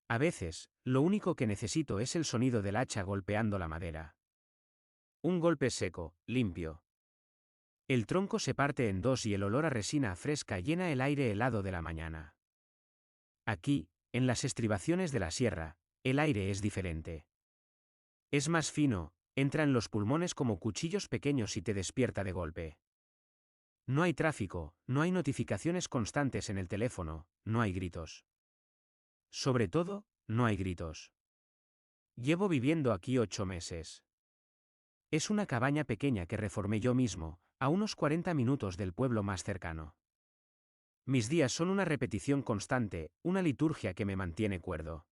A veces, lo único que necesito es el sonido del hacha golpeando la madera. Un golpe seco, limpio. El tronco se parte en dos y el olor a resina fresca llena el aire helado de la mañana. Aquí, en las estribaciones de la sierra, el aire es diferente. Es más fino, entra en los pulmones como cuchillos pequeños y te despierta de golpe. No hay tráfico, no hay notificaciones constantes en el teléfono, no hay gritos. Sobre todo, no hay gritos. Llevo viviendo aquí 8 meses. Es una cabaña pequeña que reformé yo mismo, a unos 40 minutos del pueblo más cercano. Mis días son una repetición constante, una liturgia que me mantiene cuerdo.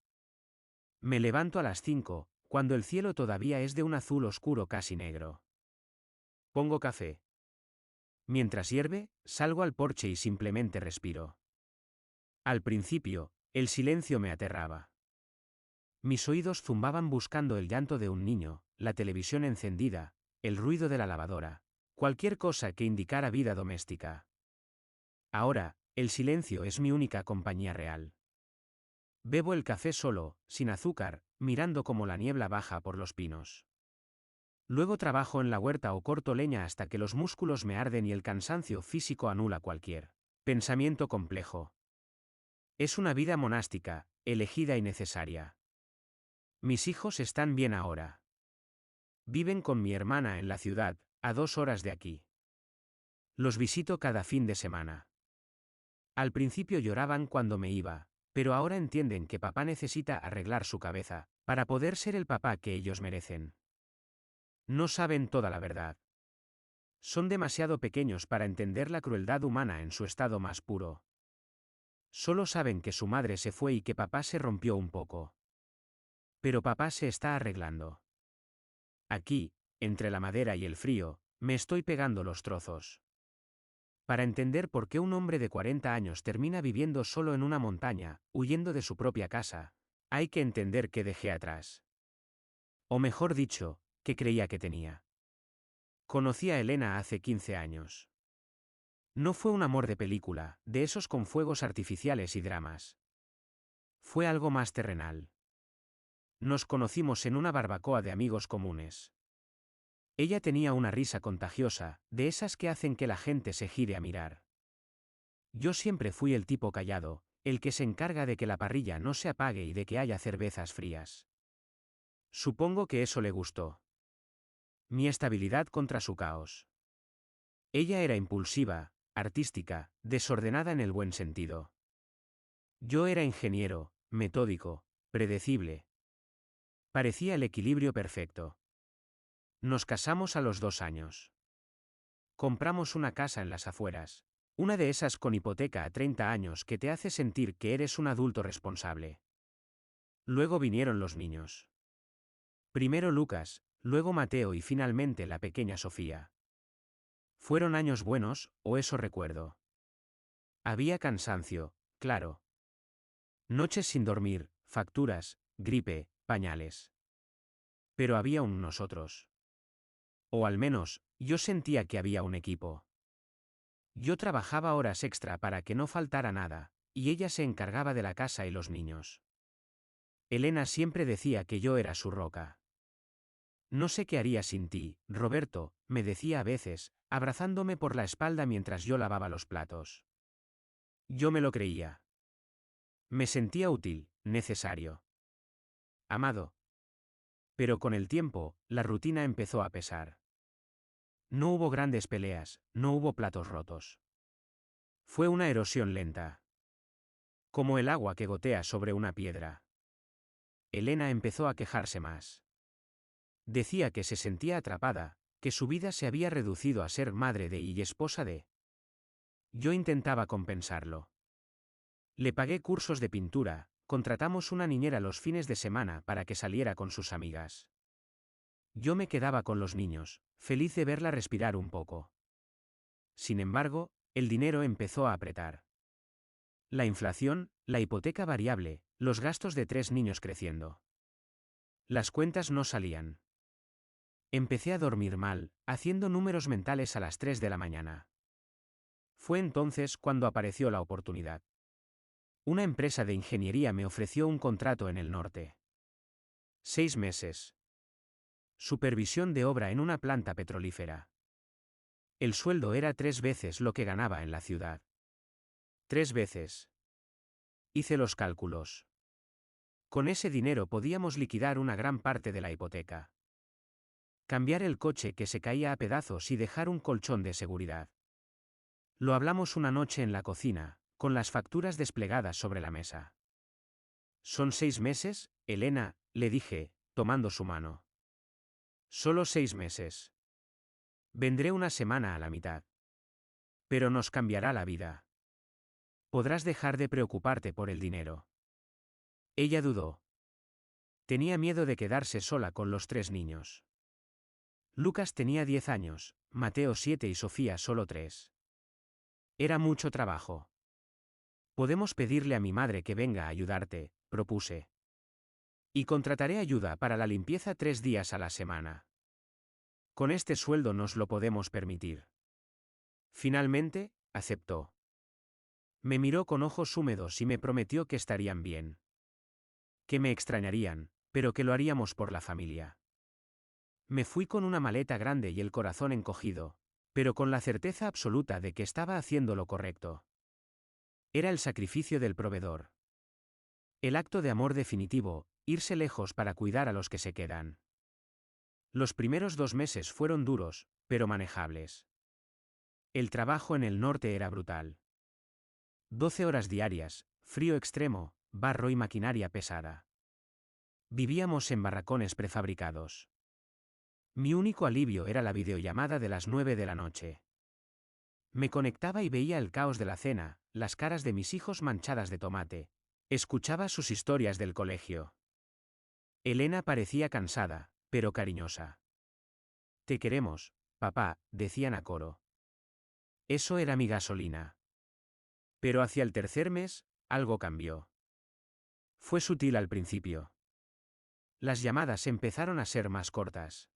Me levanto a las 5, cuando el cielo todavía es de un azul oscuro casi negro. Pongo café. Mientras hierve, salgo al porche y simplemente respiro. Al principio, el silencio me aterraba. Mis oídos zumbaban buscando el llanto de un niño, la televisión encendida, el ruido de la lavadora, cualquier cosa que indicara vida doméstica. Ahora, el silencio es mi única compañía real. Bebo el café solo, sin azúcar, mirando cómo la niebla baja por los pinos. Luego trabajo en la huerta o corto leña hasta que los músculos me arden y el cansancio físico anula cualquier pensamiento complejo. Es una vida monástica, elegida y necesaria. Mis hijos están bien ahora. Viven con mi hermana en la ciudad, a 2 horas de aquí. Los visito cada fin de semana. Al principio lloraban cuando me iba, pero ahora entienden que papá necesita arreglar su cabeza, para poder ser el papá que ellos merecen. No saben toda la verdad. Son demasiado pequeños para entender la crueldad humana en su estado más puro. Solo saben que su madre se fue y que papá se rompió un poco. Pero papá se está arreglando. Aquí, entre la madera y el frío, me estoy pegando los trozos. Para entender por qué un hombre de 40 años termina viviendo solo en una montaña, huyendo de su propia casa, hay que entender qué dejé atrás. O mejor dicho, qué creía que tenía. Conocí a Elena hace 15 años. No fue un amor de película, de esos con fuegos artificiales y dramas. Fue algo más terrenal. Nos conocimos en una barbacoa de amigos comunes. Ella tenía una risa contagiosa, de esas que hacen que la gente se gire a mirar. Yo siempre fui el tipo callado, el que se encarga de que la parrilla no se apague y de que haya cervezas frías. Supongo que eso le gustó. Mi estabilidad contra su caos. Ella era impulsiva, artística, desordenada en el buen sentido. Yo era ingeniero, metódico, predecible. Parecía el equilibrio perfecto. Nos casamos a los 2 años. Compramos una casa en las afueras, una de esas con hipoteca a 30 años que te hace sentir que eres un adulto responsable. Luego vinieron los niños. Primero Lucas, luego Mateo y finalmente la pequeña Sofía. Fueron años buenos, o eso recuerdo. Había cansancio, claro. Noches sin dormir, facturas, gripe, pañales. Pero había un nosotros. O al menos, yo sentía que había un equipo. Yo trabajaba horas extra para que no faltara nada, y ella se encargaba de la casa y los niños. Elena siempre decía que yo era su roca. No sé qué haría sin ti, Roberto, me decía a veces, abrazándome por la espalda mientras yo lavaba los platos. Yo me lo creía. Me sentía útil, necesario. Amado. Pero con el tiempo, la rutina empezó a pesar. No hubo grandes peleas, no hubo platos rotos. Fue una erosión lenta. Como el agua que gotea sobre una piedra. Elena empezó a quejarse más. Decía que se sentía atrapada, que su vida se había reducido a ser madre de y esposa de. Yo intentaba compensarlo. Le pagué cursos de pintura, contratamos una niñera los fines de semana para que saliera con sus amigas. Yo me quedaba con los niños, feliz de verla respirar un poco. Sin embargo, el dinero empezó a apretar. La inflación, la hipoteca variable, los gastos de 3 niños creciendo. Las cuentas no salían. Empecé a dormir mal, haciendo números mentales a las 3 de la mañana. Fue entonces cuando apareció la oportunidad. Una empresa de ingeniería me ofreció un contrato en el norte. 6 meses. Supervisión de obra en una planta petrolífera. El sueldo era 3 veces lo que ganaba en la ciudad. 3 veces. Hice los cálculos. Con ese dinero podíamos liquidar una gran parte de la hipoteca. Cambiar el coche que se caía a pedazos y dejar un colchón de seguridad. Lo hablamos una noche en la cocina, con las facturas desplegadas sobre la mesa. ¿Son 6 meses, Elena?, le dije, tomando su mano. Solo 6 meses. Vendré una semana a la mitad. Pero nos cambiará la vida. Podrás dejar de preocuparte por el dinero. Ella dudó. Tenía miedo de quedarse sola con los 3 niños. Lucas tenía 10 años, Mateo 7 y Sofía solo 3. Era mucho trabajo. Podemos pedirle a mi madre que venga a ayudarte, propuse. Y contrataré ayuda para la limpieza 3 días a la semana. Con este sueldo nos lo podemos permitir. Finalmente, aceptó. Me miró con ojos húmedos y me prometió que estarían bien. Que me extrañarían, pero que lo haríamos por la familia. Me fui con una maleta grande y el corazón encogido, pero con la certeza absoluta de que estaba haciendo lo correcto. Era el sacrificio del proveedor. El acto de amor definitivo, irse lejos para cuidar a los que se quedan. Los primeros 2 meses fueron duros, pero manejables. El trabajo en el norte era brutal. 12 horas diarias, frío extremo, barro y maquinaria pesada. Vivíamos en barracones prefabricados. Mi único alivio era la videollamada de las 9 de la noche. Me conectaba y veía el caos de la cena, las caras de mis hijos manchadas de tomate. Escuchaba sus historias del colegio. Elena parecía cansada, pero cariñosa. Te queremos, papá, decían a coro. Eso era mi gasolina. Pero hacia el tercer mes, algo cambió. Fue sutil al principio. Las llamadas empezaron a ser más cortas.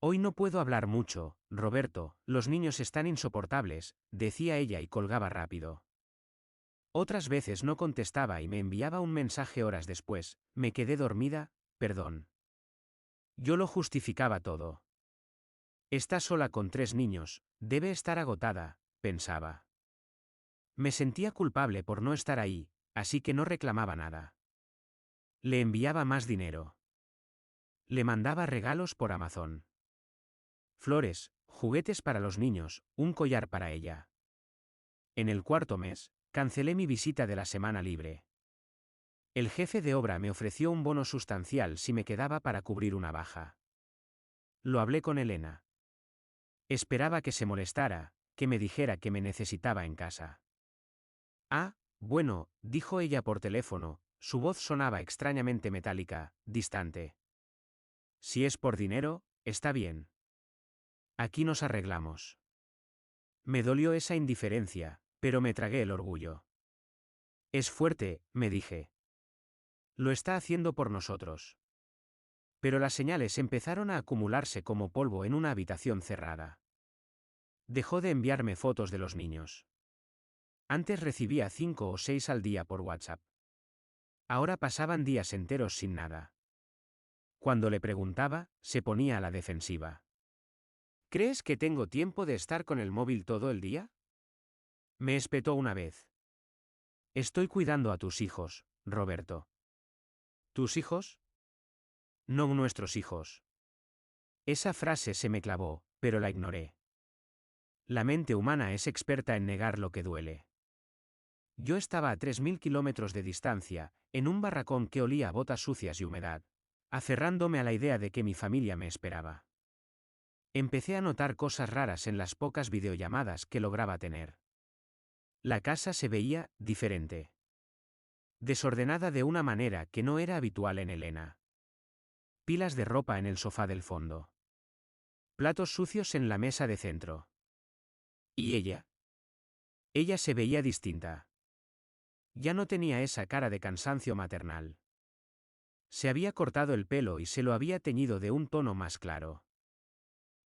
Hoy no puedo hablar mucho, Roberto, los niños están insoportables, decía ella y colgaba rápido. Otras veces no contestaba y me enviaba un mensaje horas después, me quedé dormida, perdón. Yo lo justificaba todo. Está sola con 3 niños, debe estar agotada, pensaba. Me sentía culpable por no estar ahí, así que no reclamaba nada. Le enviaba más dinero. Le mandaba regalos por Amazon. Flores, juguetes para los niños, un collar para ella. En el 4.º mes, cancelé mi visita de la semana libre. El jefe de obra me ofreció un bono sustancial si me quedaba para cubrir una baja. Lo hablé con Elena. Esperaba que se molestara, que me dijera que me necesitaba en casa. Ah, bueno, dijo ella por teléfono, su voz sonaba extrañamente metálica, distante. Si es por dinero, está bien. Aquí nos arreglamos. Me dolió esa indiferencia, pero me tragué el orgullo. Es fuerte, me dije. Lo está haciendo por nosotros. Pero las señales empezaron a acumularse como polvo en una habitación cerrada. Dejó de enviarme fotos de los niños. Antes recibía 5 o 6 al día por WhatsApp. Ahora pasaban días enteros sin nada. Cuando le preguntaba, se ponía a la defensiva. ¿Crees que tengo tiempo de estar con el móvil todo el día? Me espetó una vez. Estoy cuidando a tus hijos, Roberto. ¿Tus hijos? No nuestros hijos. Esa frase se me clavó, pero la ignoré. La mente humana es experta en negar lo que duele. Yo estaba a 3.000 kilómetros de distancia, en un barracón que olía a botas sucias y humedad, aferrándome a la idea de que mi familia me esperaba. Empecé a notar cosas raras en las pocas videollamadas que lograba tener. La casa se veía diferente. Desordenada de una manera que no era habitual en Elena. Pilas de ropa en el sofá del fondo. Platos sucios en la mesa de centro. ¿Y ella? Ella se veía distinta. Ya no tenía esa cara de cansancio maternal. Se había cortado el pelo y se lo había teñido de un tono más claro.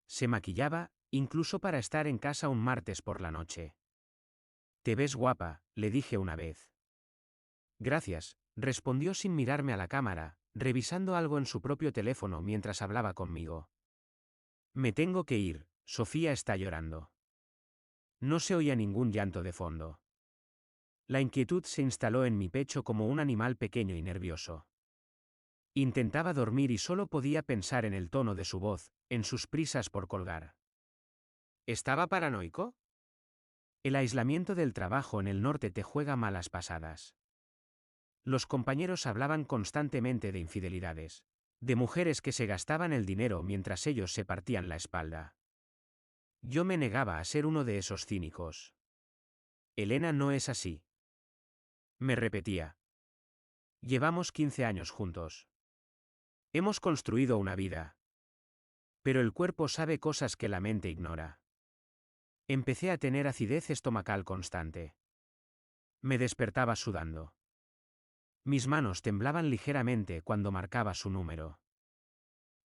Se maquillaba, incluso para estar en casa un martes por la noche. Te ves guapa, le dije una vez. Gracias, respondió sin mirarme a la cámara, revisando algo en su propio teléfono mientras hablaba conmigo. Me tengo que ir, Sofía está llorando. No se oía ningún llanto de fondo. La inquietud se instaló en mi pecho como un animal pequeño y nervioso. Intentaba dormir y solo podía pensar en el tono de su voz, en sus prisas por colgar. ¿Estaba paranoico? El aislamiento del trabajo en el norte te juega malas pasadas. Los compañeros hablaban constantemente de infidelidades, de mujeres que se gastaban el dinero mientras ellos se partían la espalda. Yo me negaba a ser uno de esos cínicos. Elena no es así. Me repetía. Llevamos 15 años juntos. Hemos construido una vida. Pero el cuerpo sabe cosas que la mente ignora. Empecé a tener acidez estomacal constante. Me despertaba sudando. Mis manos temblaban ligeramente cuando marcaba su número.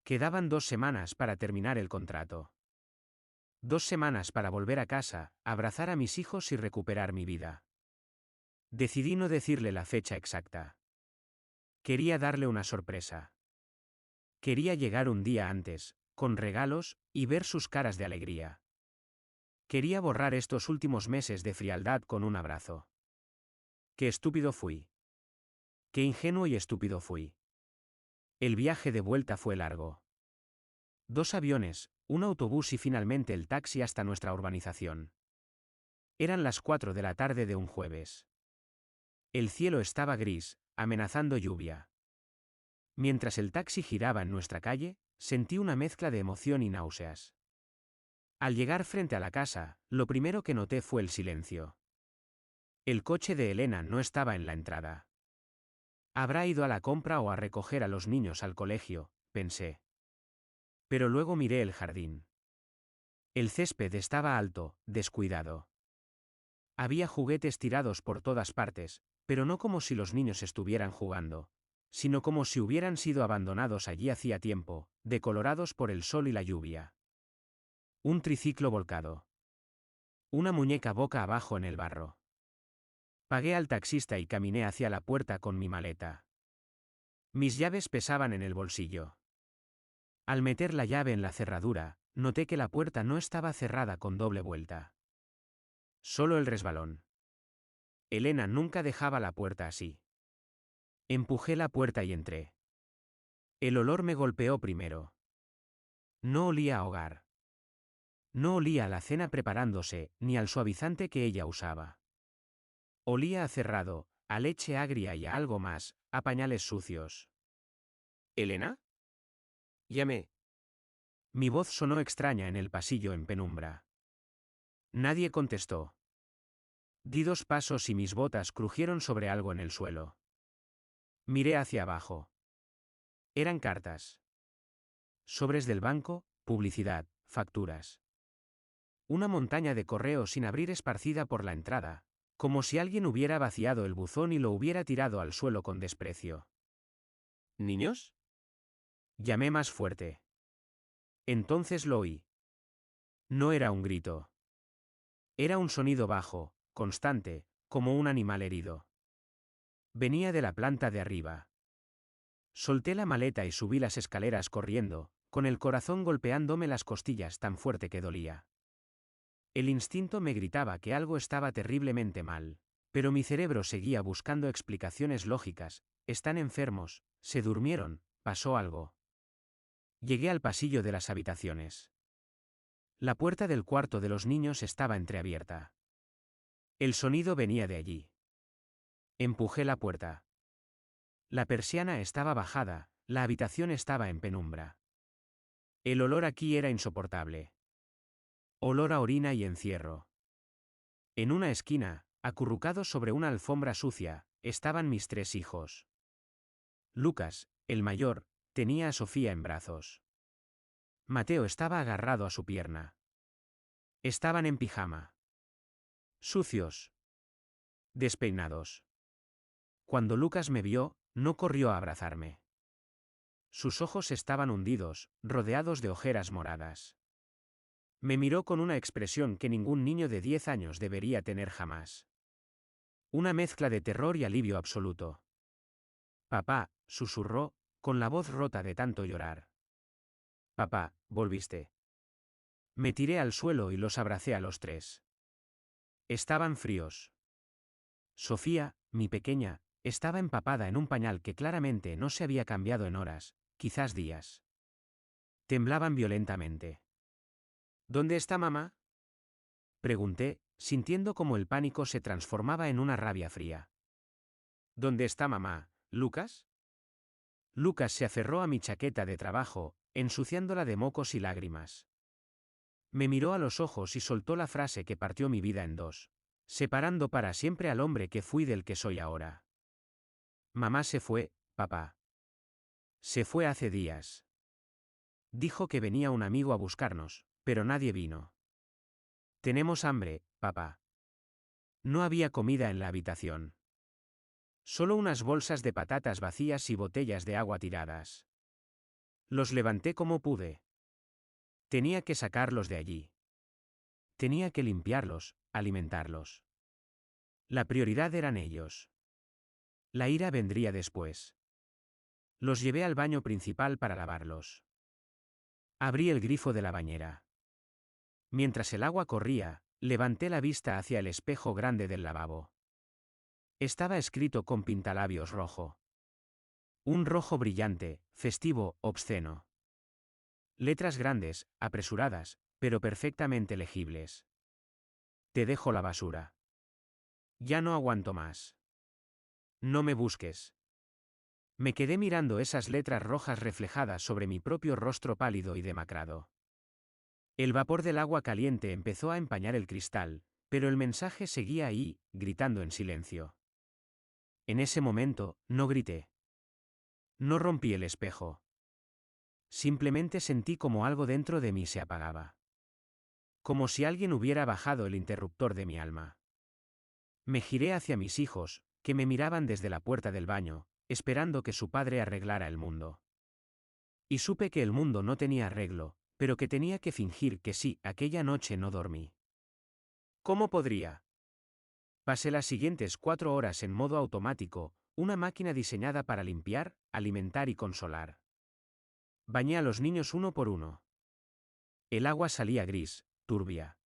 Quedaban 2 semanas para terminar el contrato. 2 semanas para volver a casa, abrazar a mis hijos y recuperar mi vida. Decidí no decirle la fecha exacta. Quería darle una sorpresa. Quería llegar un día antes, con regalos, y ver sus caras de alegría. Quería borrar estos últimos meses de frialdad con un abrazo. Qué estúpido fui. Qué ingenuo y estúpido fui. El viaje de vuelta fue largo. 2 aviones, un autobús y finalmente el taxi hasta nuestra urbanización. Eran las 4 de la tarde de un jueves. El cielo estaba gris, amenazando lluvia. Mientras el taxi giraba en nuestra calle, sentí una mezcla de emoción y náuseas. Al llegar frente a la casa, lo primero que noté fue el silencio. El coche de Elena no estaba en la entrada. Habrá ido a la compra o a recoger a los niños al colegio, pensé. Pero luego miré el jardín. El césped estaba alto, descuidado. Había juguetes tirados por todas partes, pero no como si los niños estuvieran jugando, sino como si hubieran sido abandonados allí hacía tiempo, decolorados por el sol y la lluvia. Un triciclo volcado. Una muñeca boca abajo en el barro. Pagué al taxista y caminé hacia la puerta con mi maleta. Mis llaves pesaban en el bolsillo. Al meter la llave en la cerradura, noté que la puerta no estaba cerrada con doble vuelta. Solo el resbalón. Elena nunca dejaba la puerta así. Empujé la puerta y entré. El olor me golpeó primero. No olía a hogar. No olía a la cena preparándose, ni al suavizante que ella usaba. Olía a cerrado, a leche agria y a algo más, a pañales sucios. ¿Elena? Llamé. Mi voz sonó extraña en el pasillo en penumbra. Nadie contestó. Di 2 pasos y mis botas crujieron sobre algo en el suelo. Miré hacia abajo. Eran cartas. Sobres del banco, publicidad, facturas. Una montaña de correo sin abrir esparcida por la entrada, como si alguien hubiera vaciado el buzón y lo hubiera tirado al suelo con desprecio. ¿Niños? Llamé más fuerte. Entonces lo oí. No era un grito. Era un sonido bajo, constante, como un animal herido. Venía de la planta de arriba. Solté la maleta y subí las escaleras corriendo, con el corazón golpeándome las costillas tan fuerte que dolía. El instinto me gritaba que algo estaba terriblemente mal, pero mi cerebro seguía buscando explicaciones lógicas. Están enfermos, se durmieron, pasó algo. Llegué al pasillo de las habitaciones. La puerta del cuarto de los niños estaba entreabierta. El sonido venía de allí. Empujé la puerta. La persiana estaba bajada, la habitación estaba en penumbra. El olor aquí era insoportable. Olor a orina y encierro. En una esquina, acurrucados sobre una alfombra sucia, estaban mis 3 hijos. Lucas, el mayor, tenía a Sofía en brazos. Mateo estaba agarrado a su pierna. Estaban en pijama. Sucios. Despeinados. Cuando Lucas me vio, no corrió a abrazarme. Sus ojos estaban hundidos, rodeados de ojeras moradas. Me miró con una expresión que ningún niño de 10 años debería tener jamás. Una mezcla de terror y alivio absoluto. Papá, susurró, con la voz rota de tanto llorar. Papá, volviste. Me tiré al suelo y los abracé a los tres. Estaban fríos. Sofía, mi pequeña, estaba empapada en un pañal que claramente no se había cambiado en horas, quizás días. Temblaban violentamente. ¿Dónde está mamá? Pregunté, sintiendo cómo el pánico se transformaba en una rabia fría. ¿Dónde está mamá, Lucas? Lucas se aferró a mi chaqueta de trabajo, ensuciándola de mocos y lágrimas. Me miró a los ojos y soltó la frase que partió mi vida en dos, separando para siempre al hombre que fui del que soy ahora. Mamá se fue, papá. Se fue hace días. Dijo que venía un amigo a buscarnos, pero nadie vino. Tenemos hambre, papá. No había comida en la habitación. Solo unas bolsas de patatas vacías y botellas de agua tiradas. Los levanté como pude. Tenía que sacarlos de allí. Tenía que limpiarlos, alimentarlos. La prioridad eran ellos. La ira vendría después. Los llevé al baño principal para lavarlos. Abrí el grifo de la bañera. Mientras el agua corría, levanté la vista hacia el espejo grande del lavabo. Estaba escrito con pintalabios rojo. Un rojo brillante, festivo, obsceno. Letras grandes, apresuradas, pero perfectamente legibles. Te dejo la basura. Ya no aguanto más. No me busques. Me quedé mirando esas letras rojas reflejadas sobre mi propio rostro pálido y demacrado. El vapor del agua caliente empezó a empañar el cristal, pero el mensaje seguía ahí, gritando en silencio. En ese momento, no grité. No rompí el espejo. Simplemente sentí como algo dentro de mí se apagaba. Como si alguien hubiera bajado el interruptor de mi alma. Me giré hacia mis hijos, que me miraban desde la puerta del baño, esperando que su padre arreglara el mundo. Y supe que el mundo no tenía arreglo, pero que tenía que fingir que sí. Aquella noche no dormí. ¿Cómo podría? Pasé las siguientes 4 horas en modo automático, una máquina diseñada para limpiar, alimentar y consolar. Bañé a los niños uno por uno. El agua salía gris, turbia.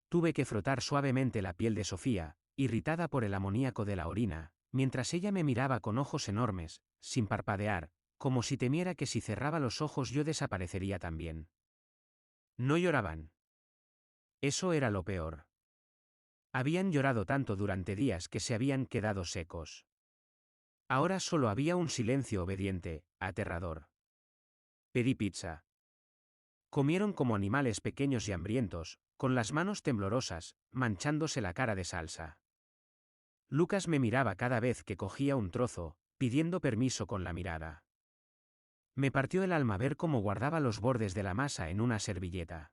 Tuve que frotar suavemente la piel de Sofía, irritada por el amoníaco de la orina, mientras ella me miraba con ojos enormes, sin parpadear, como si temiera que si cerraba los ojos yo desaparecería también. No lloraban. Eso era lo peor. Habían llorado tanto durante días que se habían quedado secos. Ahora solo había un silencio obediente, aterrador. Pedí pizza. Comieron como animales pequeños y hambrientos, con las manos temblorosas, manchándose la cara de salsa. Lucas me miraba cada vez que cogía un trozo, pidiendo permiso con la mirada. Me partió el alma ver cómo guardaba los bordes de la masa en una servilleta.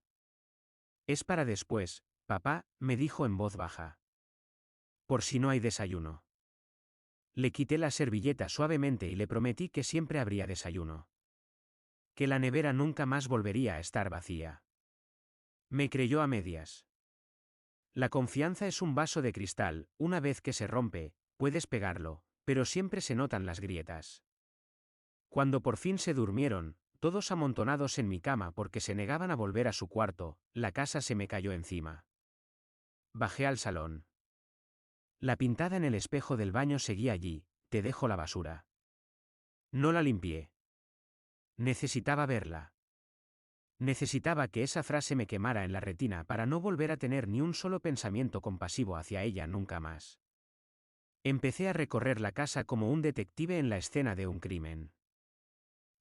Es para después, papá, me dijo en voz baja. Por si no hay desayuno. Le quité la servilleta suavemente y le prometí que siempre habría desayuno. Que la nevera nunca más volvería a estar vacía. Me creyó a medias. La confianza es un vaso de cristal, una vez que se rompe, puedes pegarlo, pero siempre se notan las grietas. Cuando por fin se durmieron, todos amontonados en mi cama porque se negaban a volver a su cuarto, la casa se me cayó encima. Bajé al salón. La pintada en el espejo del baño seguía allí, te dejo la basura. No la limpié. Necesitaba verla. Necesitaba que esa frase me quemara en la retina para no volver a tener ni un solo pensamiento compasivo hacia ella nunca más. Empecé a recorrer la casa como un detective en la escena de un crimen.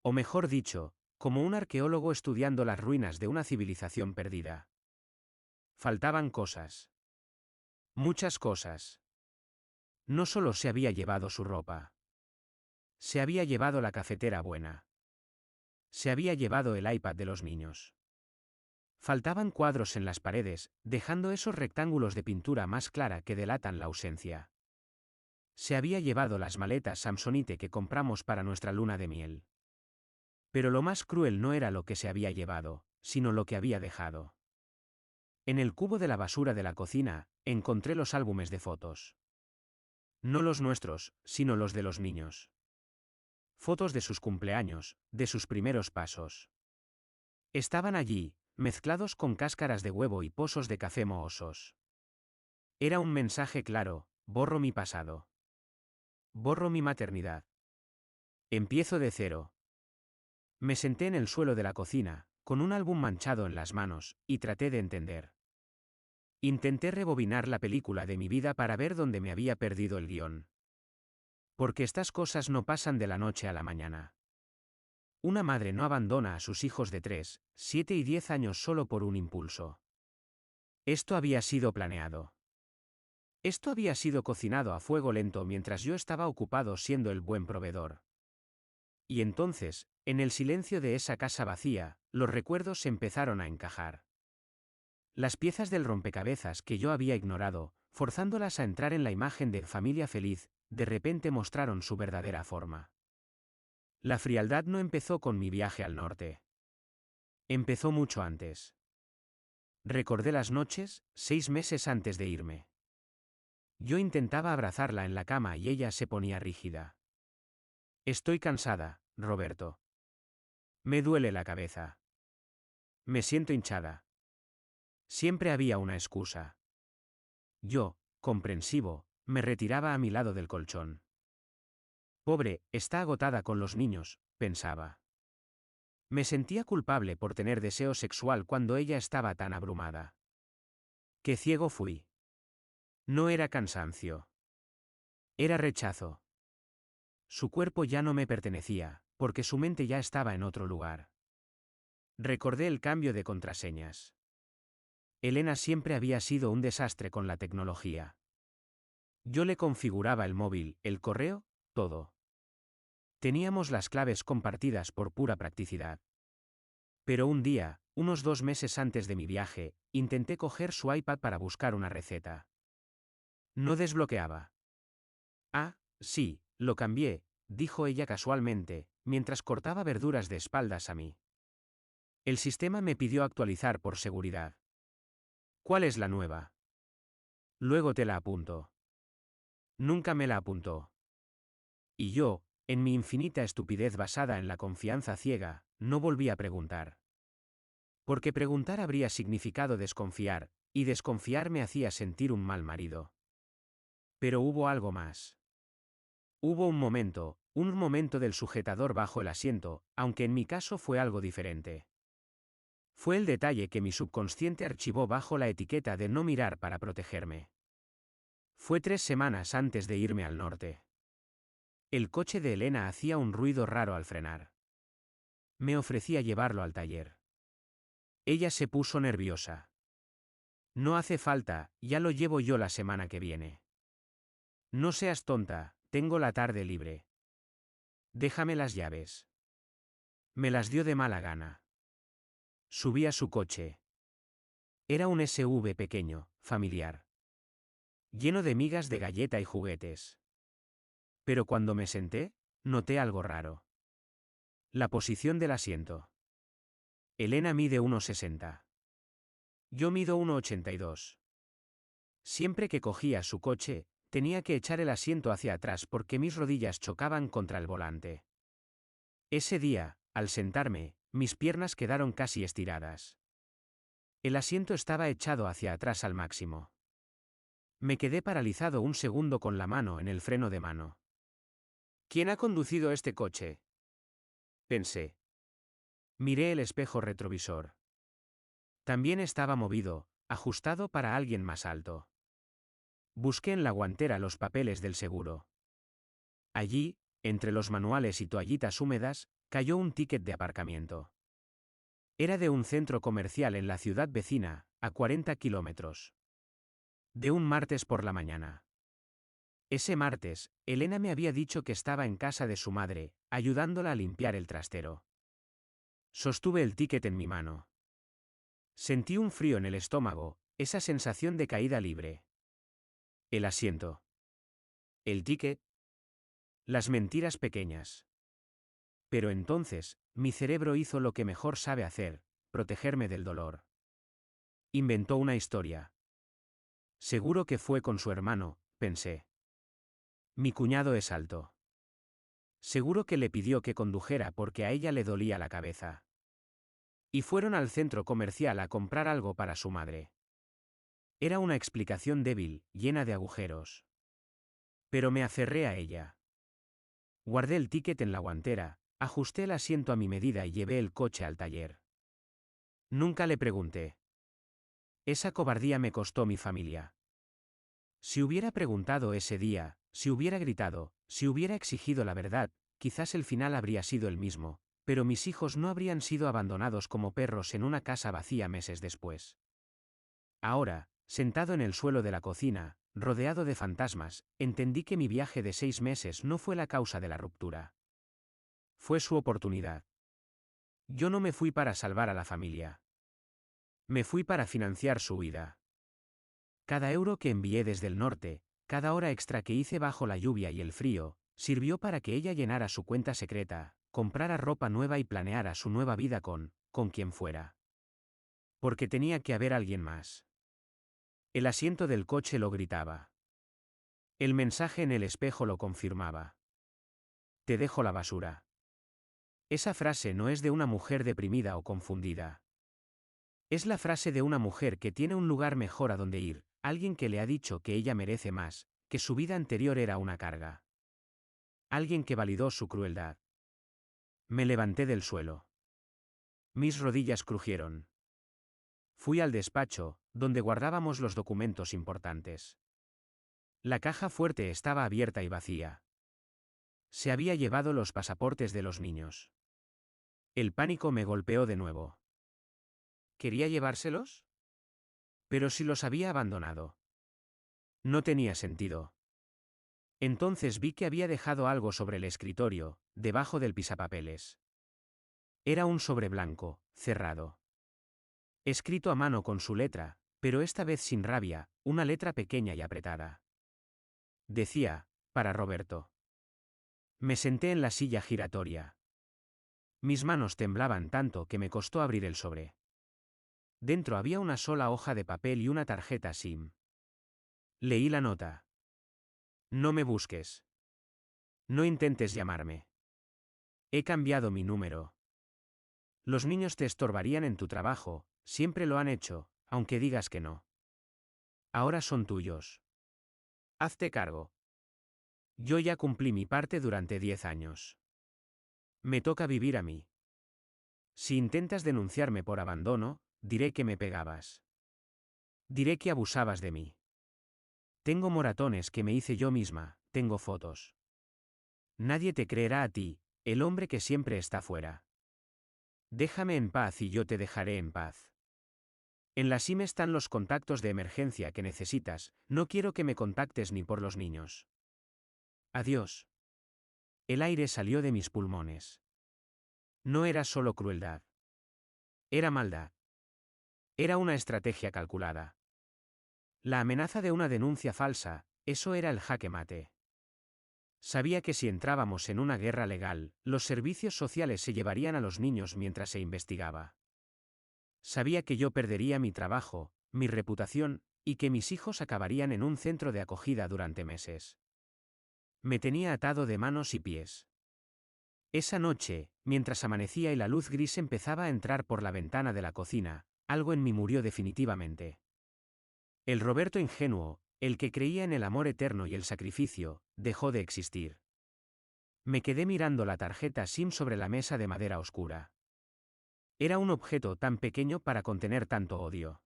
O mejor dicho, como un arqueólogo estudiando las ruinas de una civilización perdida. Faltaban cosas. Muchas cosas. No solo se había llevado su ropa. Se había llevado la cafetera buena. Se había llevado el iPad de los niños. Faltaban cuadros en las paredes, dejando esos rectángulos de pintura más clara que delatan la ausencia. Se había llevado las maletas Samsonite que compramos para nuestra luna de miel. Pero lo más cruel no era lo que se había llevado, sino lo que había dejado. En el cubo de la basura de la cocina, encontré los álbumes de fotos. No los nuestros, sino los de los niños. Fotos de sus cumpleaños, de sus primeros pasos. Estaban allí, mezclados con cáscaras de huevo y pozos de café mohosos. Era un mensaje claro: borro mi pasado. Borro mi maternidad. Empiezo de cero. Me senté en el suelo de la cocina, con un álbum manchado en las manos, y traté de entender. Intenté rebobinar la película de mi vida para ver dónde me había perdido el guión. Porque estas cosas no pasan de la noche a la mañana. Una madre no abandona a sus hijos de 3, 7 y 10 años solo por un impulso. Esto había sido planeado. Esto había sido cocinado a fuego lento mientras yo estaba ocupado siendo el buen proveedor. Y entonces, en el silencio de esa casa vacía, los recuerdos empezaron a encajar. Las piezas del rompecabezas que yo había ignorado, forzándolas a entrar en la imagen de familia feliz, de repente mostraron su verdadera forma. La frialdad no empezó con mi viaje al norte. Empezó mucho antes. Recordé las noches, 6 meses antes de irme. Yo intentaba abrazarla en la cama y ella se ponía rígida. Estoy cansada, Roberto. Me duele la cabeza. Me siento hinchada. Siempre había una excusa. Yo, comprensivo, me retiraba a mi lado del colchón. Pobre, está agotada con los niños, pensaba. Me sentía culpable por tener deseo sexual cuando ella estaba tan abrumada. Qué ciego fui. No era cansancio. Era rechazo. Su cuerpo ya no me pertenecía, porque su mente ya estaba en otro lugar. Recordé el cambio de contraseñas. Elena siempre había sido un desastre con la tecnología. Yo le configuraba el móvil, el correo, todo. Teníamos las claves compartidas por pura practicidad. Pero un día, unos 2 meses antes de mi viaje, intenté coger su iPad para buscar una receta. No desbloqueaba. Ah, sí, lo cambié, dijo ella casualmente, mientras cortaba verduras de espaldas a mí. El sistema me pidió actualizar por seguridad. ¿Cuál es la nueva? Luego te la apunto. Nunca me la apuntó. Y yo, en mi infinita estupidez basada en la confianza ciega, no volví a preguntar. Porque preguntar habría significado desconfiar, y desconfiar me hacía sentir un mal marido. Pero hubo algo más. Hubo un momento del sujetador bajo el asiento, aunque en mi caso fue algo diferente. Fue el detalle que mi subconsciente archivó bajo la etiqueta de no mirar para protegerme. Fue 3 semanas antes de irme al norte. El coche de Elena hacía un ruido raro al frenar. Me ofrecía llevarlo al taller. Ella se puso nerviosa. No hace falta, ya lo llevo yo la semana que viene. No seas tonta, tengo la tarde libre. Déjame las llaves. Me las dio de mala gana. Subí a su coche. Era un SUV pequeño, familiar. Lleno de migas de galleta y juguetes. Pero cuando me senté, noté algo raro. La posición del asiento. Elena mide 1,60. Yo mido 1,82. Siempre que cogía su coche, tenía que echar el asiento hacia atrás porque mis rodillas chocaban contra el volante. Ese día, al sentarme, mis piernas quedaron casi estiradas. El asiento estaba echado hacia atrás al máximo. Me quedé paralizado un segundo con la mano en el freno de mano. ¿Quién ha conducido este coche? Pensé. Miré el espejo retrovisor. También estaba movido, ajustado para alguien más alto. Busqué en la guantera los papeles del seguro. Allí, entre los manuales y toallitas húmedas, cayó un ticket de aparcamiento. Era de un centro comercial en la ciudad vecina, a 40 kilómetros. De un martes por la mañana. Ese martes, Elena me había dicho que estaba en casa de su madre, ayudándola a limpiar el trastero. Sostuve el ticket en mi mano. Sentí un frío en el estómago, esa sensación de caída libre. El asiento. El ticket. Las mentiras pequeñas. Pero entonces, mi cerebro hizo lo que mejor sabe hacer, protegerme del dolor. Inventó una historia. Seguro que fue con su hermano, pensé. Mi cuñado es alto. Seguro que le pidió que condujera porque a ella le dolía la cabeza. Y fueron al centro comercial a comprar algo para su madre. Era una explicación débil, llena de agujeros. Pero me aferré a ella. Guardé el ticket en la guantera, ajusté el asiento a mi medida y llevé el coche al taller. Nunca le pregunté. Esa cobardía me costó mi familia. Si hubiera preguntado ese día, si hubiera gritado, si hubiera exigido la verdad, quizás el final habría sido el mismo, pero mis hijos no habrían sido abandonados como perros en una casa vacía meses después. Ahora, sentado en el suelo de la cocina, rodeado de fantasmas, entendí que mi viaje de 6 meses no fue la causa de la ruptura. Fue su oportunidad. Yo no me fui para salvar a la familia. Me fui para financiar su huida. Cada euro que envié desde el norte, cada hora extra que hice bajo la lluvia y el frío, sirvió para que ella llenara su cuenta secreta, comprara ropa nueva y planeara su nueva vida con quien fuera. Porque tenía que haber alguien más. El asiento del coche lo gritaba. El mensaje en el espejo lo confirmaba. Te dejo la basura. Esa frase no es de una mujer deprimida o confundida. Es la frase de una mujer que tiene un lugar mejor a donde ir, alguien que le ha dicho que ella merece más, que su vida anterior era una carga. Alguien que validó su crueldad. Me levanté del suelo. Mis rodillas crujieron. Fui al despacho, donde guardábamos los documentos importantes. La caja fuerte estaba abierta y vacía. Se había llevado los pasaportes de los niños. El pánico me golpeó de nuevo. ¿Quería llevárselos? Pero si los había abandonado. No tenía sentido. Entonces vi que había dejado algo sobre el escritorio, debajo del pisapapeles. Era un sobre blanco, cerrado. Escrito a mano con su letra, pero esta vez sin rabia, una letra pequeña y apretada. Decía, para Roberto. Me senté en la silla giratoria. Mis manos temblaban tanto que me costó abrir el sobre. Dentro había una sola hoja de papel y una tarjeta SIM. Leí la nota. No me busques. No intentes llamarme. He cambiado mi número. Los niños te estorbarían en tu trabajo, siempre lo han hecho, aunque digas que no. Ahora son tuyos. Hazte cargo. Yo ya cumplí mi parte durante 10 años. Me toca vivir a mí. Si intentas denunciarme por abandono, diré que me pegabas. Diré que abusabas de mí. Tengo moratones que me hice yo misma, tengo fotos. Nadie te creerá a ti, el hombre que siempre está fuera. Déjame en paz y yo te dejaré en paz. En la SIM están los contactos de emergencia que necesitas, no quiero que me contactes ni por los niños. Adiós. El aire salió de mis pulmones. No era solo crueldad. Era maldad. Era una estrategia calculada. La amenaza de una denuncia falsa, eso era el jaque mate. Sabía que si entrábamos en una guerra legal, los servicios sociales se llevarían a los niños mientras se investigaba. Sabía que yo perdería mi trabajo, mi reputación, y que mis hijos acabarían en un centro de acogida durante meses. Me tenía atado de manos y pies. Esa noche, mientras amanecía y la luz gris empezaba a entrar por la ventana de la cocina, algo en mí murió definitivamente. El Roberto ingenuo, el que creía en el amor eterno y el sacrificio, dejó de existir. Me quedé mirando la tarjeta SIM sobre la mesa de madera oscura. Era un objeto tan pequeño para contener tanto odio.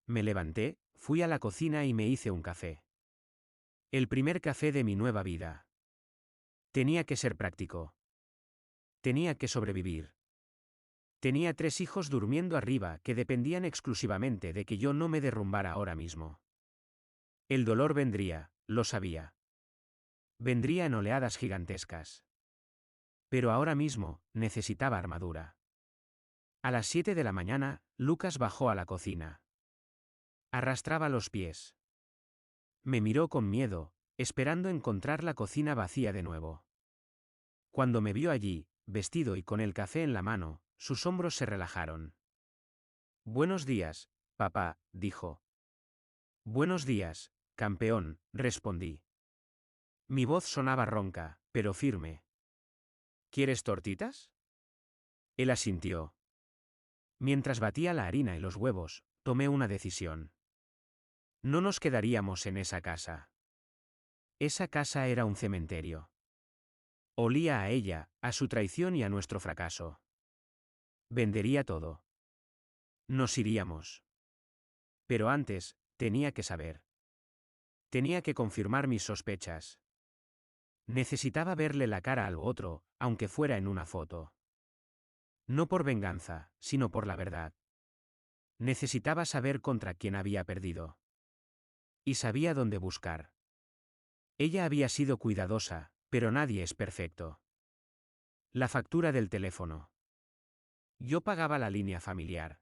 Me levanté, fui a la cocina y me hice un café. El primer café de mi nueva vida. Tenía que ser práctico. Tenía que sobrevivir. Tenía 3 hijos durmiendo arriba que dependían exclusivamente de que yo no me derrumbara ahora mismo. El dolor vendría, lo sabía. Vendría en oleadas gigantescas. Pero ahora mismo, necesitaba armadura. A las 7 de la mañana, Lucas bajó a la cocina. Arrastraba los pies. Me miró con miedo, esperando encontrar la cocina vacía de nuevo. Cuando me vio allí, vestido y con el café en la mano, sus hombros se relajaron. Buenos días, papá, dijo. Buenos días, campeón, respondí. Mi voz sonaba ronca, pero firme. ¿Quieres tortitas? Él asintió. Mientras batía la harina y los huevos, tomé una decisión. No nos quedaríamos en esa casa. Esa casa era un cementerio. Olía a ella, a su traición y a nuestro fracaso. Vendería todo. Nos iríamos. Pero antes, tenía que saber. Tenía que confirmar mis sospechas. Necesitaba verle la cara al otro, aunque fuera en una foto. No por venganza, sino por la verdad. Necesitaba saber contra quién había perdido. Y sabía dónde buscar. Ella había sido cuidadosa, pero nadie es perfecto. La factura del teléfono. Yo pagaba la línea familiar.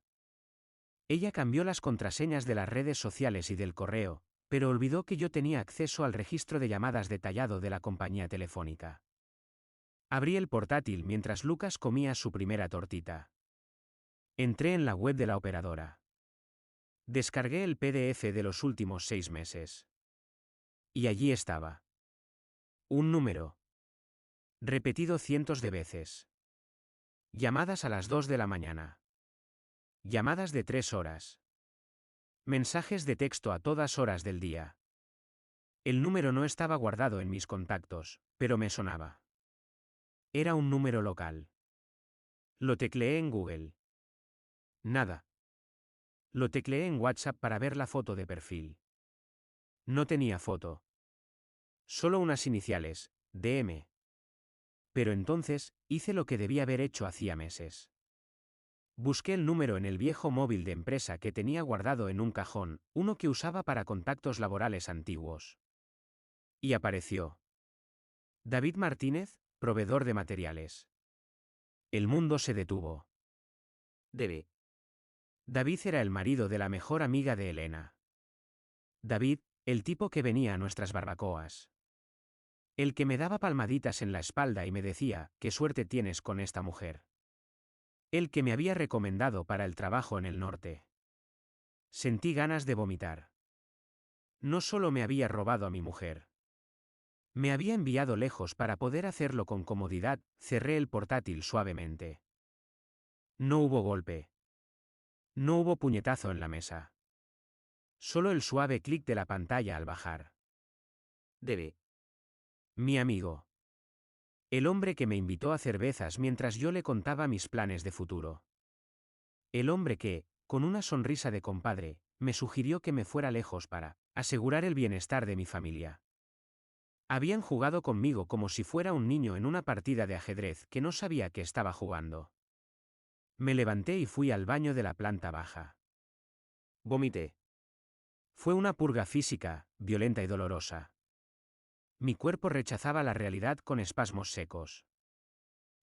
Ella cambió las contraseñas de las redes sociales y del correo, pero olvidó que yo tenía acceso al registro de llamadas detallado de la compañía telefónica. Abrí el portátil mientras Lucas comía su primera tortita. Entré en la web de la operadora. Descargué el PDF de los últimos 6 meses. Y allí estaba. Un número. Repetido cientos de veces. Llamadas a las 2 de la mañana. Llamadas de 3 horas. Mensajes de texto a todas horas del día. El número no estaba guardado en mis contactos, pero me sonaba. Era un número local. Lo tecleé en Google. Nada. Lo tecleé en WhatsApp para ver la foto de perfil. No tenía foto. Solo unas iniciales, DM. Pero entonces, hice lo que debía haber hecho hacía meses. Busqué el número en el viejo móvil de empresa que tenía guardado en un cajón, uno que usaba para contactos laborales antiguos. Y apareció. David Martínez, proveedor de materiales. El mundo se detuvo. David era el marido de la mejor amiga de Elena. David, el tipo que venía a nuestras barbacoas. El que me daba palmaditas en la espalda y me decía, qué suerte tienes con esta mujer. El que me había recomendado para el trabajo en el norte. Sentí ganas de vomitar. No solo me había robado a mi mujer. Me había enviado lejos para poder hacerlo con comodidad, cerré el portátil suavemente. No hubo golpe. No hubo puñetazo en la mesa. Solo el suave clic de la pantalla al bajar. Mi amigo. El hombre que me invitó a cervezas mientras yo le contaba mis planes de futuro. El hombre que, con una sonrisa de compadre, me sugirió que me fuera lejos para asegurar el bienestar de mi familia. Habían jugado conmigo como si fuera un niño en una partida de ajedrez que no sabía que estaba jugando. Me levanté y fui al baño de la planta baja. Vomité. Fue una purga física, violenta y dolorosa. Mi cuerpo rechazaba la realidad con espasmos secos.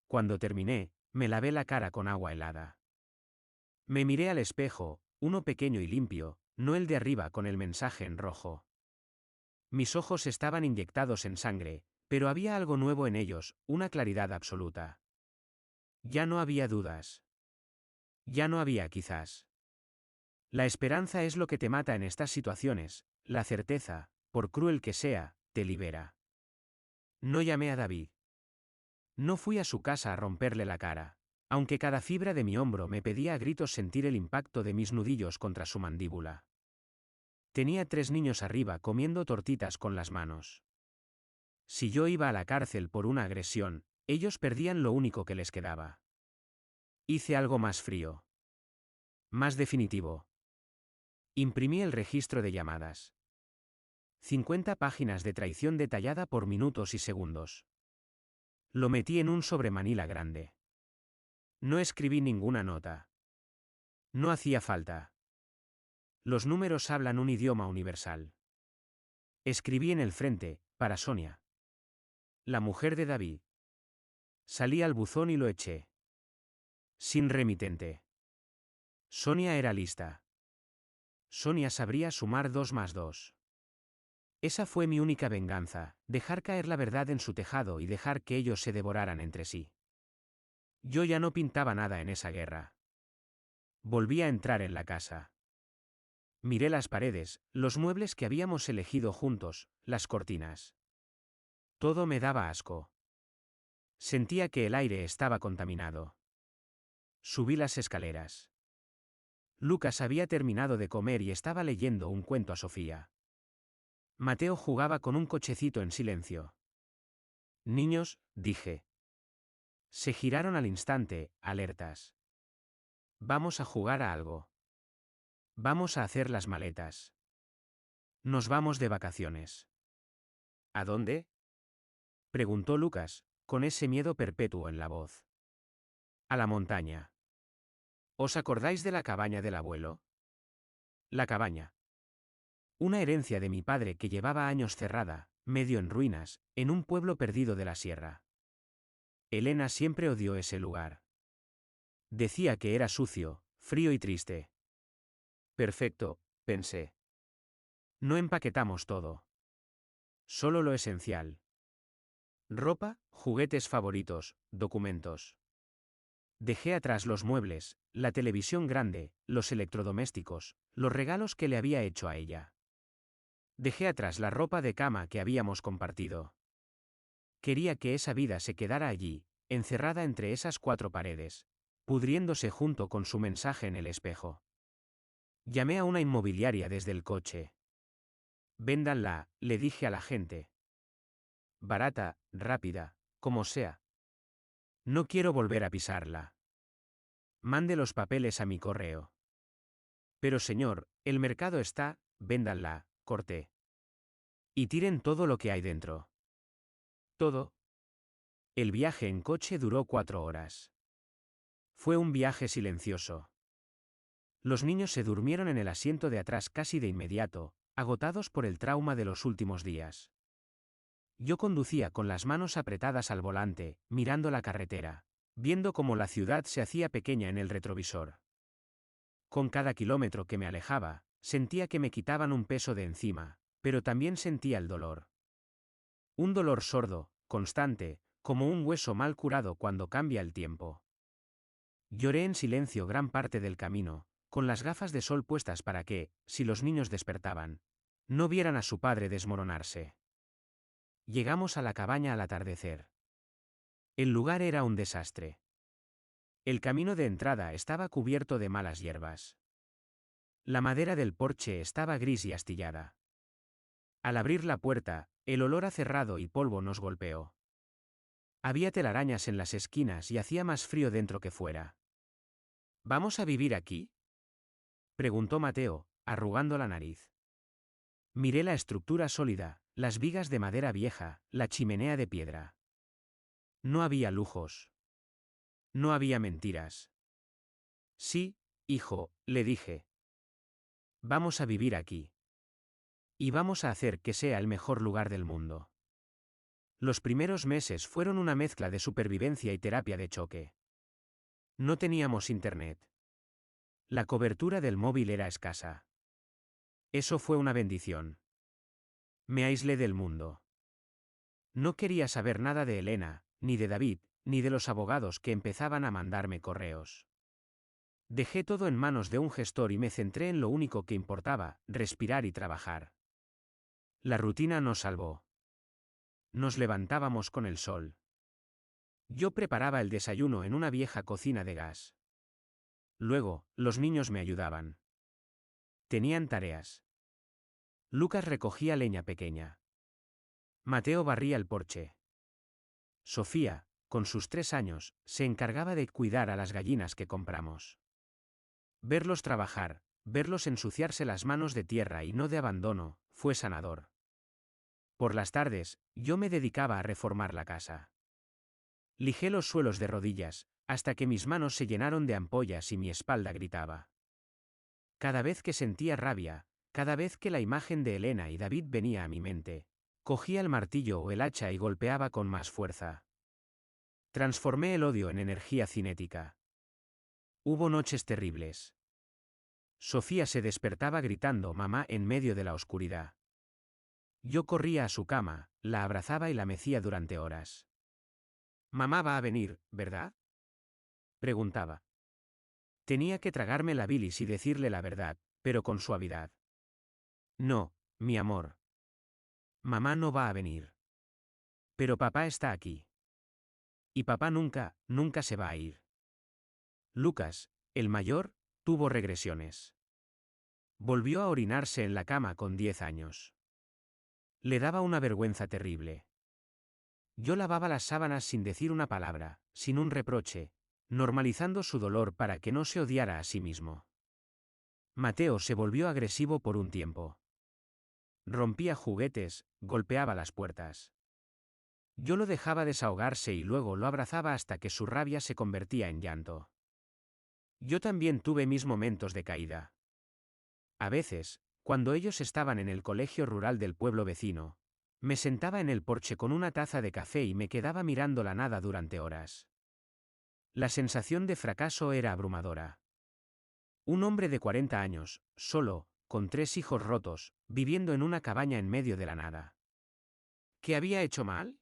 Cuando terminé, me lavé la cara con agua helada. Me miré al espejo, uno pequeño y limpio, no el de arriba con el mensaje en rojo. Mis ojos estaban inyectados en sangre, pero había algo nuevo en ellos, una claridad absoluta. Ya no había dudas. Ya no había quizás. La esperanza es lo que te mata en estas situaciones, la certeza, por cruel que sea, te libera. No llamé a David. No fui a su casa a romperle la cara, aunque cada fibra de mi hombro me pedía a gritos sentir el impacto de mis nudillos contra su mandíbula. Tenía 3 niños arriba comiendo tortitas con las manos. Si yo iba a la cárcel por una agresión, ellos perdían lo único que les quedaba. Hice algo más frío. Más definitivo. Imprimí el registro de llamadas. 50 páginas de traición detallada por minutos y segundos. Lo metí en un sobremanila grande. No escribí ninguna nota. No hacía falta. Los números hablan un idioma universal. Escribí en el frente, para Sonia. La mujer de David. Salí al buzón y lo eché. Sin remitente. Sonia era lista. Sonia sabría sumar 2 más 2. Esa fue mi única venganza, dejar caer la verdad en su tejado y dejar que ellos se devoraran entre sí. Yo ya no pintaba nada en esa guerra. Volví a entrar en la casa. Miré las paredes, los muebles que habíamos elegido juntos, las cortinas. Todo me daba asco. Sentía que el aire estaba contaminado. Subí las escaleras. Lucas había terminado de comer y estaba leyendo un cuento a Sofía. Mateo jugaba con un cochecito en silencio. Niños, dije. Se giraron al instante, alertas. Vamos a jugar a algo. Vamos a hacer las maletas. Nos vamos de vacaciones. ¿A dónde? Preguntó Lucas, con ese miedo perpetuo en la voz. A la montaña. ¿Os acordáis de la cabaña del abuelo? La cabaña. Una herencia de mi padre que llevaba años cerrada, medio en ruinas, en un pueblo perdido de la sierra. Elena siempre odió ese lugar. Decía que era sucio, frío y triste. Perfecto, pensé. No empaquetamos todo. Solo lo esencial. Ropa, juguetes favoritos, documentos. Dejé atrás los muebles, la televisión grande, los electrodomésticos, los regalos que le había hecho a ella. Dejé atrás la ropa de cama que habíamos compartido. Quería que esa vida se quedara allí, encerrada entre esas cuatro paredes, pudriéndose junto con su mensaje en el espejo. Llamé a una inmobiliaria desde el coche. Véndanla, le dije a la gente. Barata, rápida, como sea. No quiero volver a pisarla. Mande los papeles a mi correo. Pero señor, el mercado está, véndanla, corté. Y tiren todo lo que hay dentro. Todo. El viaje en coche duró 4 horas. Fue un viaje silencioso. Los niños se durmieron en el asiento de atrás casi de inmediato, agotados por el trauma de los últimos días. Yo conducía con las manos apretadas al volante, mirando la carretera, viendo cómo la ciudad se hacía pequeña en el retrovisor. Con cada kilómetro que me alejaba, sentía que me quitaban un peso de encima, pero también sentía el dolor. Un dolor sordo, constante, como un hueso mal curado cuando cambia el tiempo. Lloré en silencio gran parte del camino, con las gafas de sol puestas para que, si los niños despertaban, no vieran a su padre desmoronarse. Llegamos a la cabaña al atardecer. El lugar era un desastre. El camino de entrada estaba cubierto de malas hierbas. La madera del porche estaba gris y astillada. Al abrir la puerta, el olor a cerrado y polvo nos golpeó. Había telarañas en las esquinas y hacía más frío dentro que fuera. ¿Vamos a vivir aquí?, preguntó Mateo, arrugando la nariz. Miré la estructura sólida, las vigas de madera vieja, la chimenea de piedra. No había lujos. No había mentiras. Sí, hijo, le dije. Vamos a vivir aquí. Y vamos a hacer que sea el mejor lugar del mundo. Los primeros meses fueron una mezcla de supervivencia y terapia de choque. No teníamos internet. La cobertura del móvil era escasa. Eso fue una bendición. Me aislé del mundo. No quería saber nada de Elena, ni de David, ni de los abogados que empezaban a mandarme correos. Dejé todo en manos de un gestor y me centré en lo único que importaba, respirar y trabajar. La rutina nos salvó. Nos levantábamos con el sol. Yo preparaba el desayuno en una vieja cocina de gas. Luego, los niños me ayudaban. Tenían tareas. Lucas recogía leña pequeña. Mateo barría el porche. Sofía, con sus 3 años, se encargaba de cuidar a las gallinas que compramos. Verlos trabajar, verlos ensuciarse las manos de tierra y no de abandono, fue sanador. Por las tardes, yo me dedicaba a reformar la casa. Lijé los suelos de rodillas, hasta que mis manos se llenaron de ampollas y mi espalda gritaba. Cada vez que sentía rabia, cada vez que la imagen de Elena y David venía a mi mente, cogía el martillo o el hacha y golpeaba con más fuerza. Transformé el odio en energía cinética. Hubo noches terribles. Sofía se despertaba gritando mamá en medio de la oscuridad. Yo corría a su cama, la abrazaba y la mecía durante horas. Mamá va a venir, ¿verdad?, preguntaba. Tenía que tragarme la bilis y decirle la verdad, pero con suavidad. No, mi amor. Mamá no va a venir. Pero papá está aquí. Y papá nunca se va a ir. Lucas, el mayor, tuvo regresiones. Volvió a orinarse en la cama con 10 años. Le daba una vergüenza terrible. Yo lavaba las sábanas sin decir una palabra, sin un reproche, normalizando su dolor para que no se odiara a sí mismo. Mateo se volvió agresivo por un tiempo. Rompía juguetes, golpeaba las puertas. Yo lo dejaba desahogarse y luego lo abrazaba hasta que su rabia se convertía en llanto. Yo también tuve mis momentos de caída. A veces, cuando ellos estaban en el colegio rural del pueblo vecino, me sentaba en el porche con una taza de café y me quedaba mirando la nada durante horas. La sensación de fracaso era abrumadora. Un hombre de 40 años, solo, con 3 hijos rotos, viviendo en una cabaña en medio de la nada. ¿Qué había hecho mal?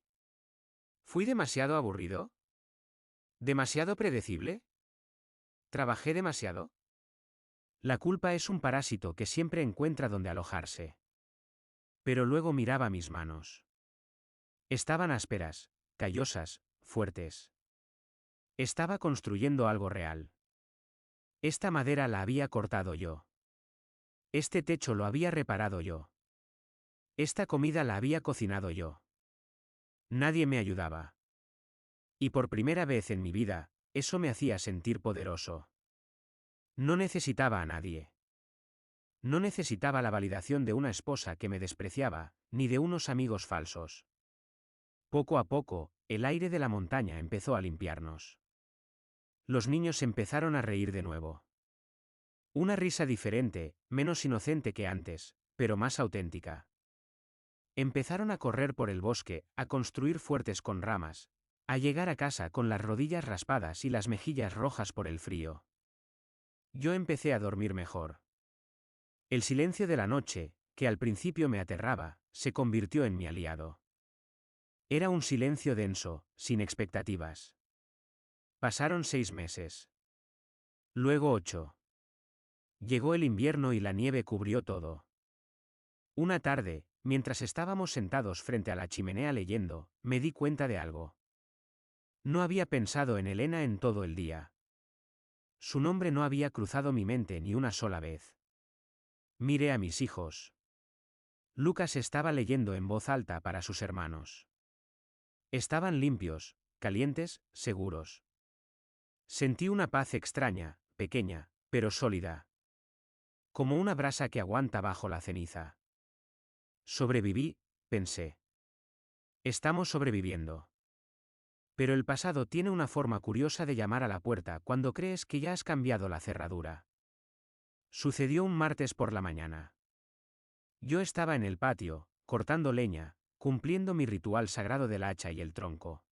¿Fui demasiado aburrido? ¿Demasiado predecible? ¿Trabajé demasiado? La culpa es un parásito que siempre encuentra donde alojarse. Pero luego miraba mis manos. Estaban ásperas, callosas, fuertes. Estaba construyendo algo real. Esta madera la había cortado yo. Este techo lo había reparado yo. Esta comida la había cocinado yo. Nadie me ayudaba. Y por primera vez en mi vida, eso me hacía sentir poderoso. No necesitaba a nadie. No necesitaba la validación de una esposa que me despreciaba, ni de unos amigos falsos. Poco a poco, el aire de la montaña empezó a limpiarnos. Los niños empezaron a reír de nuevo. Una risa diferente, menos inocente que antes, pero más auténtica. Empezaron a correr por el bosque, a construir fuertes con ramas, a llegar a casa con las rodillas raspadas y las mejillas rojas por el frío. Yo empecé a dormir mejor. El silencio de la noche, que al principio me aterraba, se convirtió en mi aliado. Era un silencio denso, sin expectativas. Pasaron 6 meses. Luego 8. Llegó el invierno y la nieve cubrió todo. Una tarde, mientras estábamos sentados frente a la chimenea leyendo, me di cuenta de algo. No había pensado en Elena en todo el día. Su nombre no había cruzado mi mente ni una sola vez. Miré a mis hijos. Lucas estaba leyendo en voz alta para sus hermanos. Estaban limpios, calientes, seguros. Sentí una paz extraña, pequeña, pero sólida. Como una brasa que aguanta bajo la ceniza. Sobreviví, pensé. Estamos sobreviviendo. Pero el pasado tiene una forma curiosa de llamar a la puerta cuando crees que ya has cambiado la cerradura. Sucedió un martes por la mañana. Yo estaba en el patio, cortando leña, cumpliendo mi ritual sagrado del hacha y el tronco.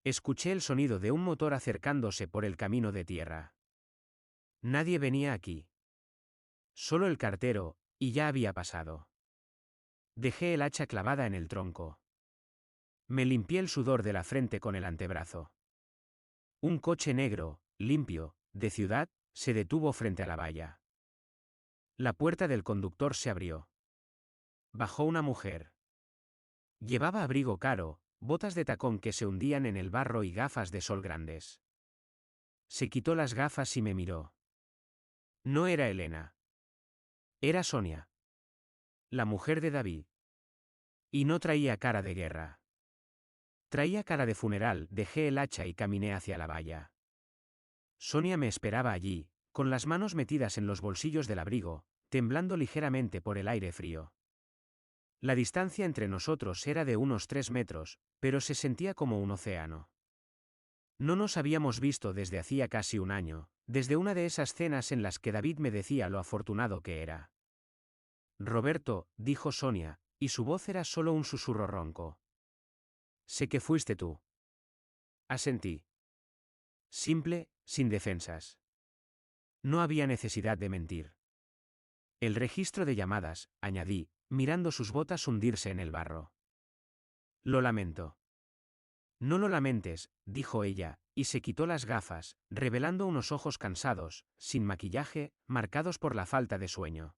Escuché el sonido de un motor acercándose por el camino de tierra. Nadie venía aquí. Solo el cartero, y ya había pasado. Dejé el hacha clavada en el tronco. Me limpié el sudor de la frente con el antebrazo. Un coche negro, limpio, de ciudad, se detuvo frente a la valla. La puerta del conductor se abrió. Bajó una mujer. Llevaba abrigo caro, botas de tacón que se hundían en el barro y gafas de sol grandes. Se quitó las gafas y me miró. No era Elena. Era Sonia. La mujer de David. Y no traía cara de guerra. Traía cara de funeral. Dejé el hacha y caminé hacia la valla. Sonia me esperaba allí, con las manos metidas en los bolsillos del abrigo, temblando ligeramente por el aire frío. La distancia entre nosotros era de unos 3 metros, pero se sentía como un océano. No nos habíamos visto desde hacía casi un año, desde una de esas cenas en las que David me decía lo afortunado que era. Roberto, dijo Sonia, y su voz era solo un susurro ronco. Sé que fuiste tú. Asentí. Simple, sin defensas. No había necesidad de mentir. El registro de llamadas, añadí, mirando sus botas hundirse en el barro. Lo lamento. No lo lamentes, dijo ella, y se quitó las gafas, revelando unos ojos cansados, sin maquillaje, marcados por la falta de sueño.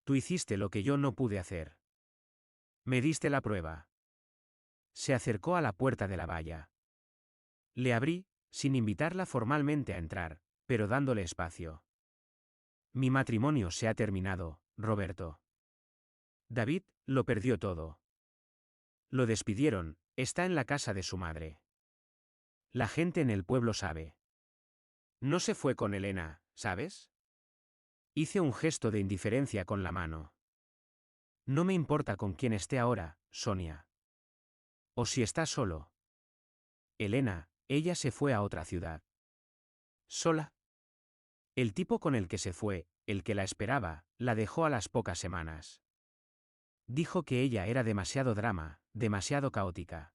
Tú hiciste lo que yo no pude hacer. Me diste la prueba. Se acercó a la puerta de la valla. Le abrí, sin invitarla formalmente a entrar, pero dándole espacio. Mi matrimonio se ha terminado, Roberto. David lo perdió todo. Lo despidieron, está en la casa de su madre. La gente en el pueblo sabe. No se fue con Elena, ¿sabes? Hice un gesto de indiferencia con la mano. No me importa con quién esté ahora, Sonia. O si está solo. Elena, ella se fue a otra ciudad. ¿Sola? El tipo con el que se fue, el que la esperaba, la dejó a las pocas semanas. Dijo que ella era demasiado drama, demasiado caótica.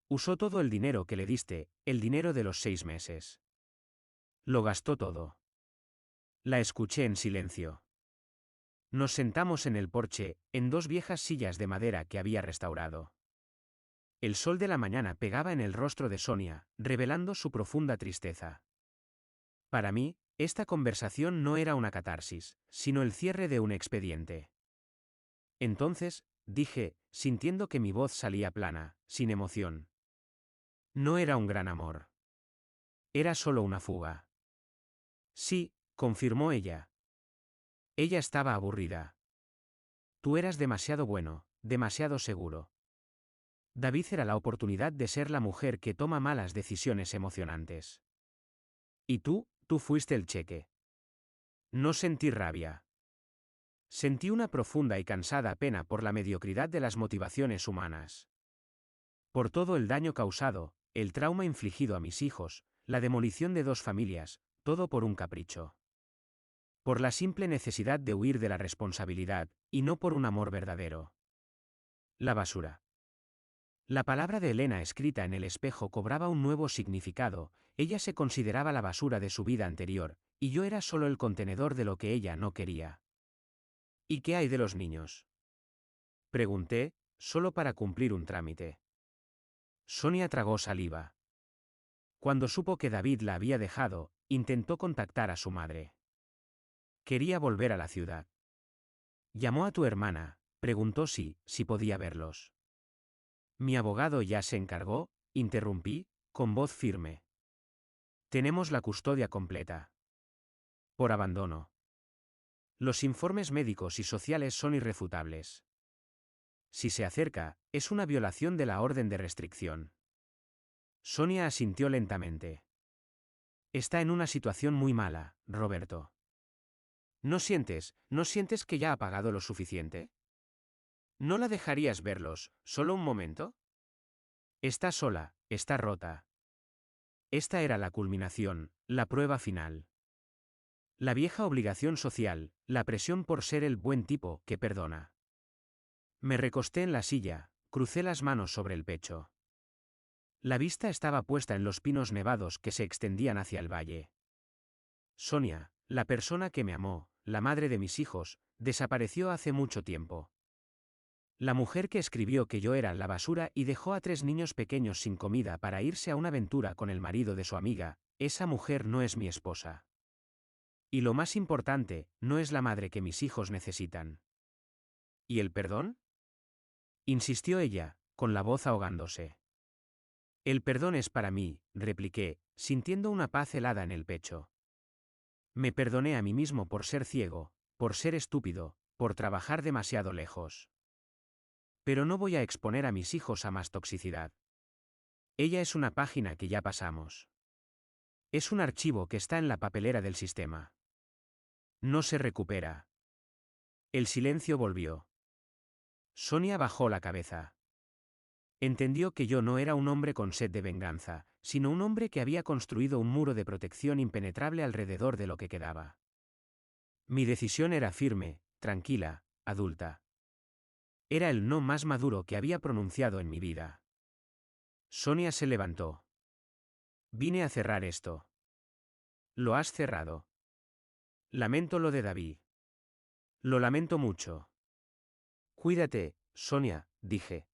Usó todo el dinero que le diste, el dinero de los 6 meses. Lo gastó todo. La escuché en silencio. Nos sentamos en el porche, en 2 viejas sillas de madera que había restaurado. El sol de la mañana pegaba en el rostro de Sonia, revelando su profunda tristeza. Para mí, esta conversación no era una catarsis, sino el cierre de un expediente. Entonces, dije, sintiendo que mi voz salía plana, sin emoción. No era un gran amor. Era solo una fuga. Sí, confirmó ella. Ella estaba aburrida. Tú eras demasiado bueno, demasiado seguro. David era la oportunidad de ser la mujer que toma malas decisiones emocionantes. Y tú fuiste el cheque. No sentí rabia. Sentí una profunda y cansada pena por la mediocridad de las motivaciones humanas. Por todo el daño causado, el trauma infligido a mis hijos, la demolición de 2 familias, todo por un capricho. Por la simple necesidad de huir de la responsabilidad, y no por un amor verdadero. La basura. La palabra de Elena escrita en el espejo cobraba un nuevo significado, ella se consideraba la basura de su vida anterior, y yo era solo el contenedor de lo que ella no quería. ¿Y qué hay de los niños? Pregunté, solo para cumplir un trámite. Sonia tragó saliva. Cuando supo que David la había dejado, intentó contactar a su madre. Quería volver a la ciudad. Llamó a tu hermana, preguntó si podía verlos. Mi abogado ya se encargó, interrumpí, con voz firme. Tenemos la custodia completa. Por abandono. Los informes médicos y sociales son irrefutables. Si se acerca, es una violación de la orden de restricción. Sonia asintió lentamente. Está en una situación muy mala, Roberto. ¿No sientes que ya ha pagado lo suficiente? ¿No la dejarías verlos, solo un momento? Está sola, está rota. Esta era la culminación, la prueba final. La vieja obligación social, la presión por ser el buen tipo que perdona. Me recosté en la silla, crucé las manos sobre el pecho. La vista estaba puesta en los pinos nevados que se extendían hacia el valle. Sonia, la persona que me amó, la madre de mis hijos, desapareció hace mucho tiempo. La mujer que escribió que yo era la basura y dejó a 3 niños pequeños sin comida para irse a una aventura con el marido de su amiga, esa mujer no es mi esposa. Y lo más importante, no es la madre que mis hijos necesitan. ¿Y el perdón? Insistió ella, con la voz ahogándose. El perdón es para mí, repliqué, sintiendo una paz helada en el pecho. Me perdoné a mí mismo por ser ciego, por ser estúpido, por trabajar demasiado lejos. Pero no voy a exponer a mis hijos a más toxicidad. Ella es una página que ya pasamos. Es un archivo que está en la papelera del sistema. No se recupera. El silencio volvió. Sonia bajó la cabeza. Entendió que yo no era un hombre con sed de venganza, sino un hombre que había construido un muro de protección impenetrable alrededor de lo que quedaba. Mi decisión era firme, tranquila, adulta. Era el no más maduro que había pronunciado en mi vida. Sonia se levantó. Vine a cerrar esto. Lo has cerrado. Lamento lo de David. Lo lamento mucho. Cuídate, Sonia, dije.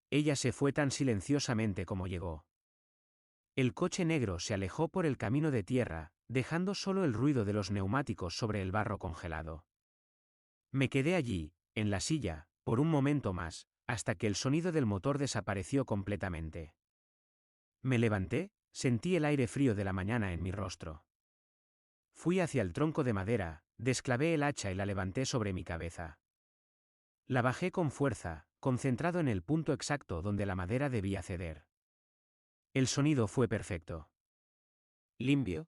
Ella se fue tan silenciosamente como llegó. El coche negro se alejó por el camino de tierra, dejando solo el ruido de los neumáticos sobre el barro congelado. Me quedé allí, en la silla, por un momento más, hasta que el sonido del motor desapareció completamente. Me levanté, sentí el aire frío de la mañana en mi rostro. Fui hacia el tronco de madera, desclavé el hacha y la levanté sobre mi cabeza. La bajé con fuerza, concentrado en el punto exacto donde la madera debía ceder. El sonido fue perfecto. Limpio.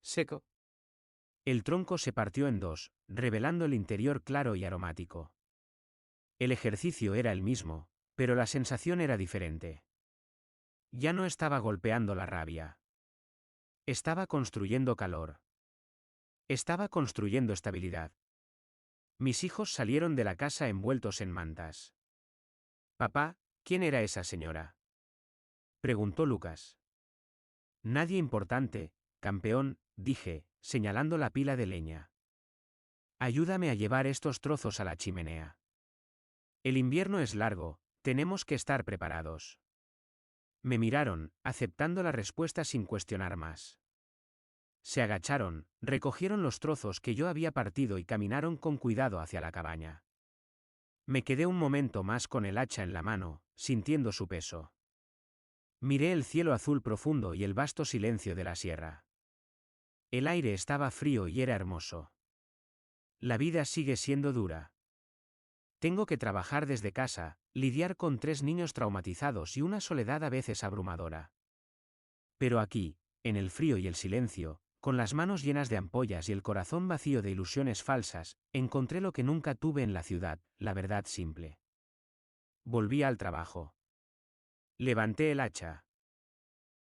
Seco. El tronco se partió en dos, revelando el interior claro y aromático. El ejercicio era el mismo, pero la sensación era diferente. Ya no estaba golpeando la rabia. Estaba construyendo calor. Estaba construyendo estabilidad. Mis hijos salieron de la casa envueltos en mantas. Papá, ¿quién era esa señora?, preguntó Lucas. Nadie importante, campeón, dije, señalando la pila de leña. Ayúdame a llevar estos trozos a la chimenea. El invierno es largo, tenemos que estar preparados. Me miraron, aceptando la respuesta sin cuestionar más. Se agacharon, recogieron los trozos que yo había partido y caminaron con cuidado hacia la cabaña. Me quedé un momento más con el hacha en la mano, sintiendo su peso. Miré el cielo azul profundo y el vasto silencio de la sierra. El aire estaba frío y era hermoso. La vida sigue siendo dura. Tengo que trabajar desde casa, lidiar con 3 niños traumatizados y una soledad a veces abrumadora. Pero aquí, en el frío y el silencio, con las manos llenas de ampollas y el corazón vacío de ilusiones falsas, encontré lo que nunca tuve en la ciudad, la verdad simple. Volví al trabajo. Levanté el hacha.